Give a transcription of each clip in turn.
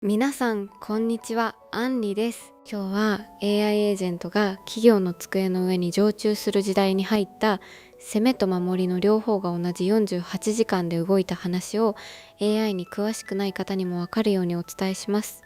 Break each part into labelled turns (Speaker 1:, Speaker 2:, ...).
Speaker 1: 皆さんこんにちは、アンリです。今日は AI エージェントが企業の机の上に常駐する時代に入った攻めと守りの両方が同じ48時間で動いた話を AI に詳しくない方にもわかるようにお伝えします。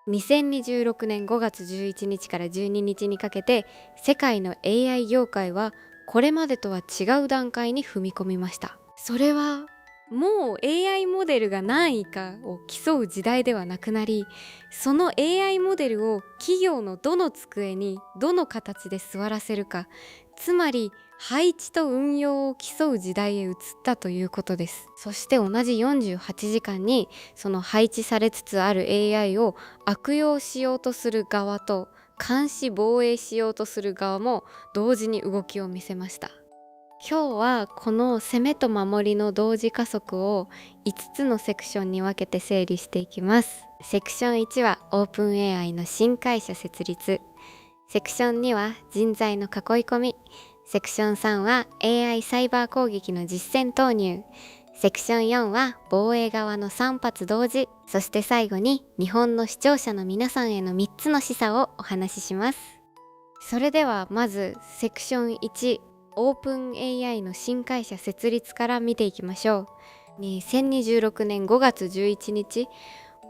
Speaker 1: 2026年5月11日から12日にかけて世界の AI 業界はこれまでとは違う段階に踏み込みました。それはもう AI モデルが何位かを競う時代ではなくなり、その AI モデルを企業のどの机にどの形で座らせるか、つまり配置と運用を競う時代へ移ったということです。そして同じ48時間にその配置されつつある AI を悪用しようとする側と監視防衛しようとする側も同時に動きを見せました。今日はこの攻めと守りの同時加速を5つのセクションに分けて整理していきます。セクション1はオープン AI の新会社設立。セクション2は人材の囲い込み。セクション3は AI サイバー攻撃の実践投入。セクション4は防衛側の3発同時。そして最後に日本の視聴者の皆さんへの3つの示唆をお話しします。それではまずセクション1、オープン AI の新会社設立から見ていきましょう。2026年5月11日、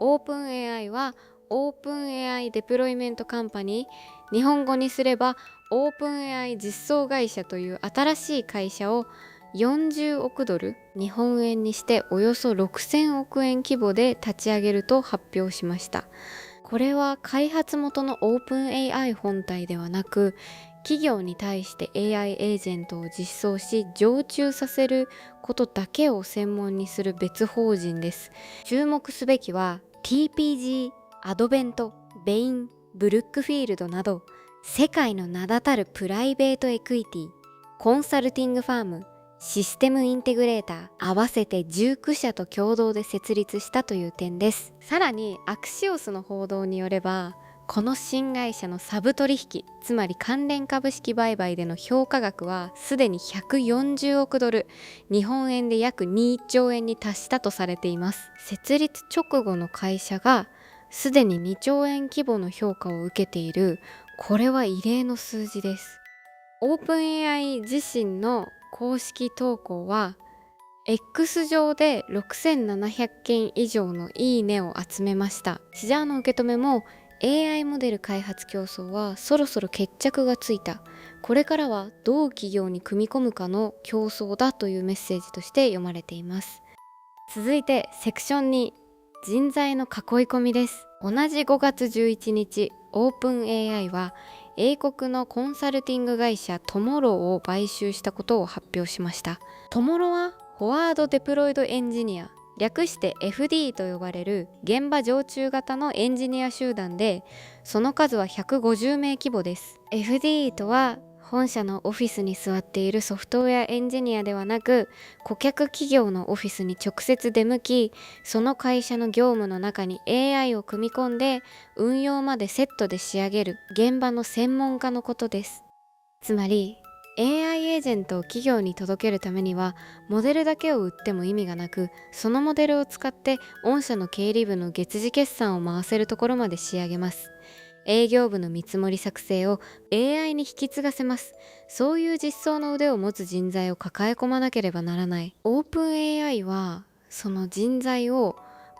Speaker 1: オープン AI はオープン AI デプロイメントカンパニー、日本語にすればオープン AI 実装会社という新しい会社を40億ドル、日本円にしておよそ6000億円規模で立ち上げると発表しました。これは開発元のオープン AI 本体ではなく、企業に対して AI エージェントを実装し常駐させることだけを専門にする別法人です。注目すべきは TPG、アドベント、ベイン、ブルックフィールドなど世界の名だたるプライベートエクイティ、コンサルティングファーム、システムインテグレーター合わせて19社と共同で設立したという点です。さらにアクシオスの報道によれば、この新会社のサブ取引、つまり関連株式売買での評価額はすでに140億ドル、日本円で約2兆円に達したとされています。設立直後の会社がすでに2兆円規模の評価を受けている、これは異例の数字です。オープン AI 自身の公式投稿は X 上で6700件以上のいいねを集めました。市場の受け止めも AI モデル開発競争はそろそろ決着がついた。これからはどう企業に組み込むかの競争だというメッセージとして読まれています。続いてセクション2、人材の囲い込みです。同じ5月11日、オープン AI は英国のコンサルティング会社トモローを買収したことを発表しました。トモロはフォワードデプロイドエンジニア、略して FD と呼ばれる現場常駐型のエンジニア集団で、その数は150名規模です。FD とは本社のオフィスに座っているソフトウェアエンジニアではなく、顧客企業のオフィスに直接出向き、その会社の業務の中に AI を組み込んで運用までセットで仕上げる現場の専門家のことです。つまり AI エージェントを企業に届けるためにはモデルだけを売っても意味がなく、そのモデルを使って御社の経理部の月次決算を回せるところまで仕上げます。営業部の見積もり作成を AI に引き継がせます。そういう実装の腕を持つ人材を抱え込まなければならない。オープン AI はその人材を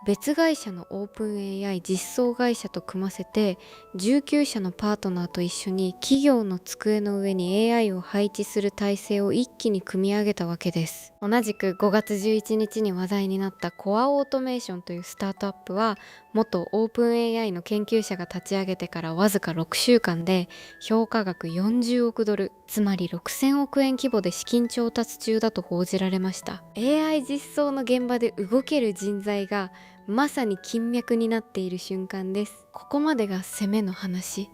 Speaker 1: 別会社のオープン AI 実装会社と組ませて、19社のパートナーと一緒に企業の机の上に AI を配置する体制を一気に組み上げたわけです。同じく5月11日に話題になったコアオートメーションというスタートアップは、元オープン AI の研究者が立ち上げてからわずか6週間で評価額40億ドル、つまり6000億円規模で資金調達中だと報じられました。 AI 実装の現場で動ける人材がまさに金脈になっている瞬間です。ここまでが攻めの話。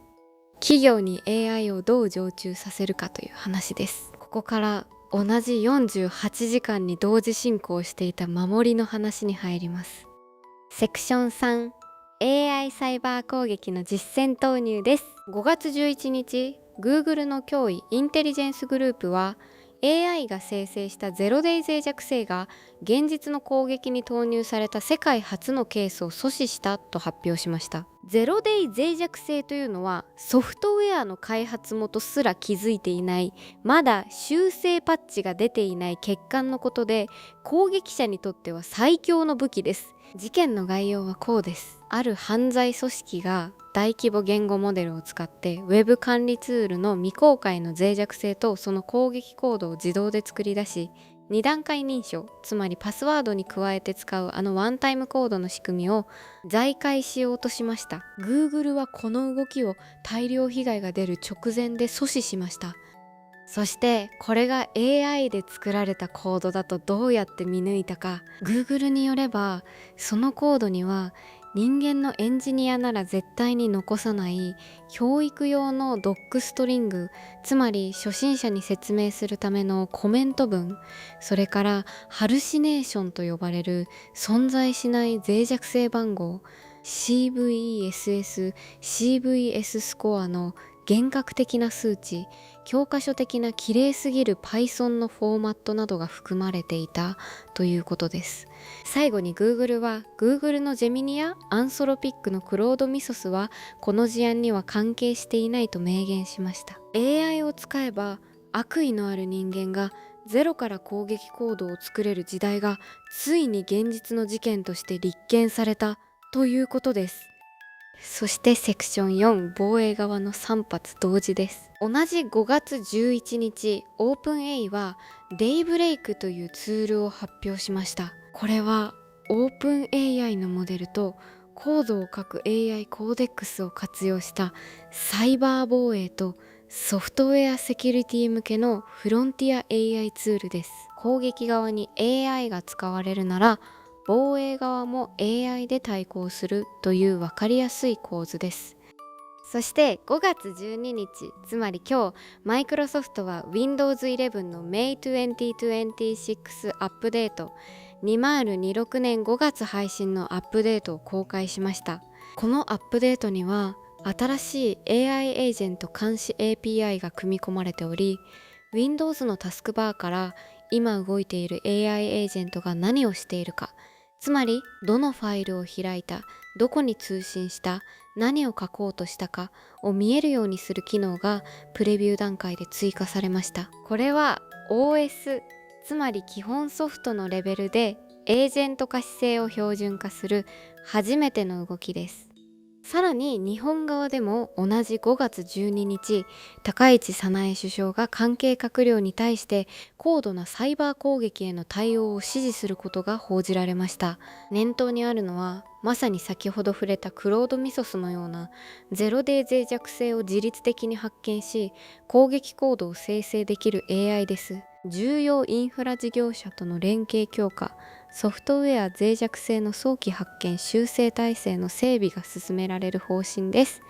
Speaker 1: 企業に AI をどう常駐させるかという話です。ここから同じ48時間に同時進行していた守りの話に入ります。セクション3、 AI サイバー攻撃の実践投入です。5月11日、Google の脅威インテリジェンスグループは AI が生成したゼロデイ脆弱性が現実の攻撃に投入された世界初のケースを阻止したと発表しました。ゼロデイ脆弱性というのはソフトウェアの開発元すら気づいていない、まだ修正パッチが出ていない欠陥のことで、攻撃者にとっては最強の武器です。事件の概要はこうです。ある犯罪組織が大規模言語モデルを使ってウェブ管理ツールの未公開の脆弱性とその攻撃コードを自動で作り出し、2段階認証、つまりパスワードに加えて使うあのワンタイムコードの仕組みを財界しようとしました。 Google はこの動きを大量被害が出る直前で阻止しました。そしてこれが AI で作られたコードだとどうやって見抜いたか。 Google によればそのコードには人間のエンジニアなら絶対に残さない教育用のドックストリング、つまり初心者に説明するためのコメント文、それからハルシネーションと呼ばれる存在しない脆弱性番号 CVSS、CVS スコアの厳格的な数値、教科書的な綺麗すぎる Python のフォーマットなどが含まれていたということです。最後に Google は Google のジェミニやアンソロピックのクロードミソスはこの事案には関係していないと明言しました。 AI を使えば悪意のある人間がゼロから攻撃コードを作れる時代がついに現実の事件として立件されたということです。そしてセクション4、防衛側の3発同時です。同じ5月11日、オープン AI はデイブレイクというツールを発表しました。これはオープン AI のモデルとコードを書く AI コーデックスを活用したサイバー防衛とソフトウェアセキュリティ向けのフロンティア AI ツールです。攻撃側に AI が使われるなら防衛側も AI で対抗するという分かりやすい構図です。そして5月12日、つまり今日、マイクロソフトは Windows 11の May 2026アップデート2026年5月配信のアップデートを公開しました。このアップデートには新しい AI エージェント監視 API が組み込まれており、Windows のタスクバーから今動いている AI エージェントが何をしているか、つまりどのファイルを開いた、どこに通信した、何を書こうとしたかを見えるようにする機能がプレビュー段階で追加されました。これは OS、つまり基本ソフトのレベルでエージェント化姿勢を標準化する初めての動きです。さらに日本側でも同じ5月12日、高市早苗首相が関係閣僚に対して高度なサイバー攻撃への対応を指示することが報じられました。念頭にあるのは、まさに先ほど触れたクロードミソスのようなゼロデイ脆弱性を自律的に発見し、攻撃コードを生成できる AI です。重要インフラ事業者との連携強化、ソフトウェア脆弱性の早期発見修正体制の整備が進められる方針です。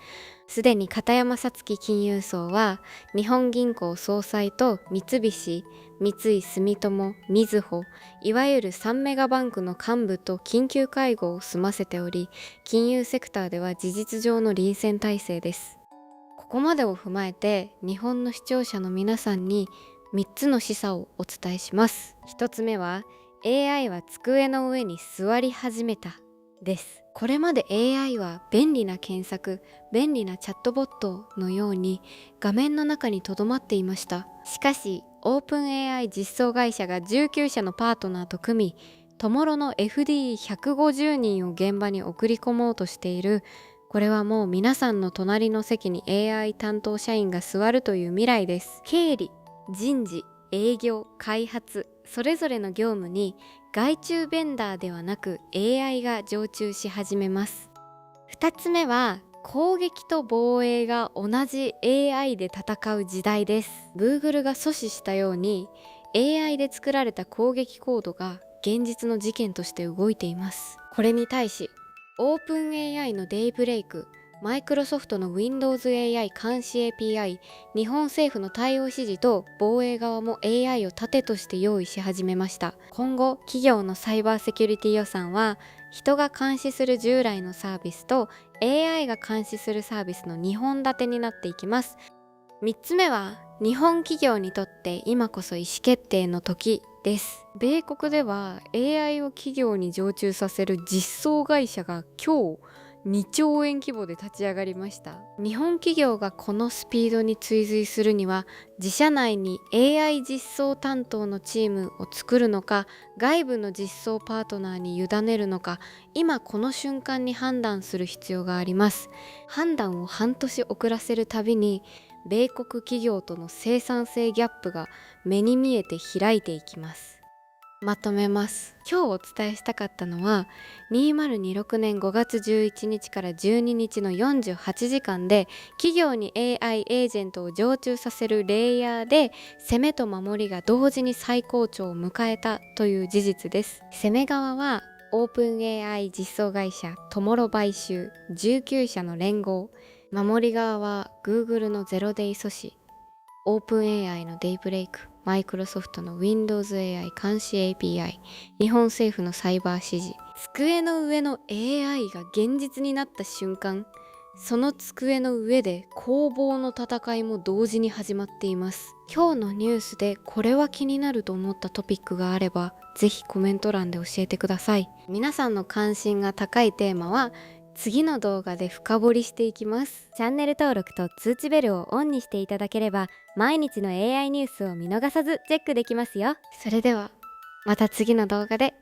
Speaker 1: すでに片山さつき金融層は日本銀行総裁と三菱、三井住友、みずほ、いわゆる3メガバンクの幹部と緊急会合を済ませており、金融セクターでは事実上の臨戦態勢です。ここまでを踏まえて日本の視聴者の皆さんに3つの示唆をお伝えします。1つ目は AI は机の上に座り始めたです。これまで AI は便利な検索、便利なチャットボットのように画面の中にとどまっていました。しかしオープン AI 実装会社が19社のパートナーと組み、トモロの FD150 人を現場に送り込もうとしている。これはもう皆さんの隣の席に AI 担当社員が座るという未来です。経理、人事、営業、開発、それぞれの業務に外注ベンダーではなく AI が常駐し始めます。2つ目は攻撃と防衛が同じ AI で戦う時代です。 Google が阻止したように AI で作られた攻撃コードが現実の事件として動いています。これに対しオープン AI のデイブレイク、マイクロソフトの Windows AI 監視 API、日本政府の対応指示と防衛側も AI を盾として用意し始めました。今後、企業のサイバーセキュリティ予算は人が監視する従来のサービスと AI が監視するサービスの2本立てになっていきます。3つ目は日本企業にとって今こそ意思決定の時です。米国では AI を企業に常駐させる実装会社が今日2兆円規模で立ち上がりました。日本企業がこのスピードに追随するには、自社内に AI 実装担当のチームを作るのか、外部の実装パートナーに委ねるのか、今この瞬間に判断する必要があります。判断を半年遅らせるたびに、米国企業との生産性ギャップが目に見えて開いていきます。まとめます。今日お伝えしたかったのは、2026年5月11日から12日の48時間で企業に AI エージェントを常駐させるレイヤーで攻めと守りが同時に最高潮を迎えたという事実です。攻め側はオープン AI 実装会社トモロ買収19社の連合、守り側は Google のゼロデイ阻止、オープン AI のデイブレイク、マイクロソフトの Windows AI 監視 API、日本政府のサイバー指示。机の上の AI が現実になった瞬間、その机の上で攻防の戦いも同時に始まっています。今日のニュースでこれは気になると思ったトピックがあれば、ぜひコメント欄で教えてください。皆さんの関心が高いテーマは次の動画で深掘りしていきます。
Speaker 2: チャンネル登録と通知ベルをオンにしていただければ、毎日の AI ニュースを見逃さずチェックできますよ。
Speaker 1: それではまた次の動画で